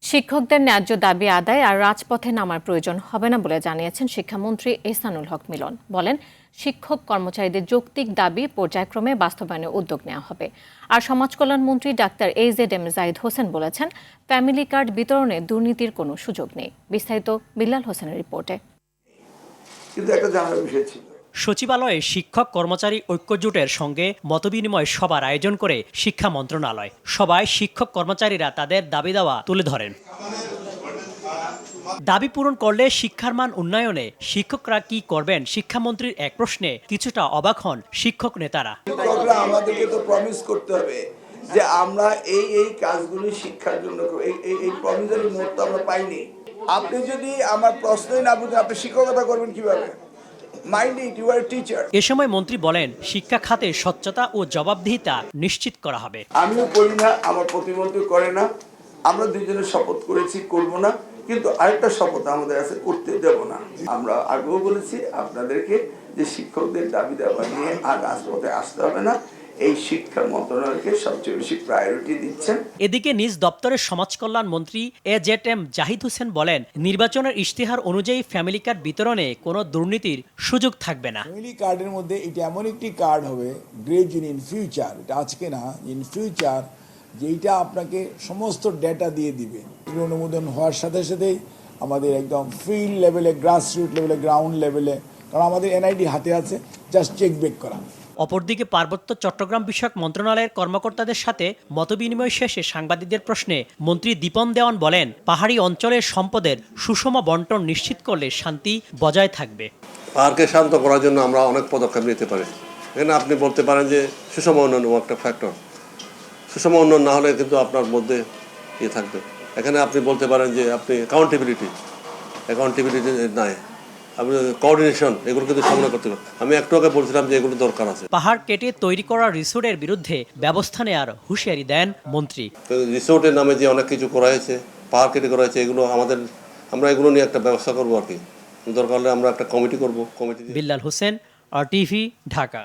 শিক্ষকদের ন্যায্য দাবি আদায় আর রাজপথে নামার প্রয়োজন হবে না বলে জানিয়েছেন শিক্ষামন্ত্রী এহসানুল হক মিলন। বলেন, শিক্ষক কর্মচারীদের যৌক্তিক দাবি পর্যায়ক্রমে বাস্তবায়নের উদ্যোগ নেওয়া হবে। আর সমাজকল্যাণমন্ত্রী ডাক্তার AZM জাহিদ হোসেন বলেছেন, ফ্যামিলি কার্ড বিতরণে দুর্নীতির কোনো সুযোগ নেই। বিস্তারিত বিল্লাল হোসেনের রিপোর্টে। কিন্তু একটা জানার বিষয় ছিল, সচিবালয়ে শিক্ষক কর্মচারী ঐক্যজোটের সঙ্গে মতবিনিময় সভার আয়োজন করে শিক্ষা মন্ত্রণালয়। সভায় শিক্ষক কর্মচারীরা তাদের দাবি দাওয়া তুলে ধরেন। দাবি পূরণ করলে শিক্ষার মান উন্নয়নে শিক্ষকরা কি করবেন, শিক্ষামন্ত্রীর এক প্রশ্নে কিছুটা অবাক হন শিক্ষক নেতারা। শিক্ষকরা আমাদেরকে তো প্রমিস করতে হবে যে আমরা এই কাজগুলি শিক্ষার জন্য এই প্রমিসারি নোট তো আমরা পাইনি। আপনি যদি আমার প্রশ্নই না বুঝেন, আপনি শিক্ষকতা করবেন কিভাবে? Mind it, you are teacher. এ সময় মন্ত্রী বলেন, শিক্ষা খাতে স্বচ্ছতা ও জবাবদিহিতা নিশ্চিত করা হবে। আমিও করি না, আমার প্রতিমন্ত্রী করে না, আমরা দুইজনে শপথ করেছি করব না, কিন্তু আরেকটা শপথ আমাদের আছে, করতে দেব না। আমরা আগেও বলেছি আপনাদেরকে যে শিক্ষকদের দাবি দেওয়া নিয়ে আর রাজপথে আসতে হবে না। এই শিক্ষা মন্ত্রণালয়কে সবচেয়ে বেশি প্রায়োরিটি দিচ্ছেন। এদিকে নিজ দপ্তরের সমাজকল্যাণ মন্ত্রী AZM জাহিদ হোসেন বলেন, নির্বাচনের ইশতেহার অনুযায়ী ফ্যামিলি কার্ড বিতরণে কোনো দুর্নীতির সুযোগ থাকবে না। ফ্যামিলি কার্ডের মধ্যে এটা এমন একটি কার্ড হবে, গ্রেট ইন ফিউচার, এটা আজকে না, ইন ফিউচার, যেইটা আপনাকে সমস্ত ডেটা দিয়ে দিবে। অনুমোদন হওয়ার সাথে সাথেই আমাদের একদম ফিল্ড লেভেলে, গ্রাসরুট লেভেলে, গ্রাউন্ড লেভেলে, কারণ আমাদের NID হাতে আছে, জাস্ট চেক বেক করা। অপরদিকে পার্বত্য চট্টগ্রাম বিষয়ক মন্ত্রণালয়ের কর্মকর্তাদের সাথে মতবিনিময় শেষে সাংবাদিকদের প্রশ্নে মন্ত্রী দীপন দেওয়ান বলেন, পাহাড়ি অঞ্চলের সম্পদের সুষম বন্টন নিশ্চিত করলে শান্তি বজায় থাকবে। পাহাড়কে শান্ত করার জন্য আমরা অনেক পদক্ষেপ নিতে পারি। এখানে আপনি বলতে পারেন যে সুষম উন্নয়ন একটা ফ্যাক্টর। সুষম উন্নয়ন না হলে কিন্তু আপনার মধ্যে থাকবে। এখানে আপনি বলতে পারেন যে আপনি অ্যাকাউন্টেবিলিটি নাই, আপনি কোঅর্ডিনেশন, এগুলো কিন্তু সামনে করতে হবে। আমি একটু আগে বলছিলাম যে এগুলো দরকার আছে। পাহাড় কেটে তৈরি করা রিসোর্টের বিরুদ্ধে ব্যবস্থা নেওয়ার হুঁশিয়ারি দেন মন্ত্রী। রিসোর্টের নামে যে অনেক কিছু করা হয়েছে, পাহাড় কেটে করা হয়েছে, এগুলো আমরা এগুলো নিয়ে একটা ব্যবস্থা করবো আর কি। দরকার হলে আমরা একটা কমিটি করবো। বিল্লাল হোসেন, RTV, ঢাকা।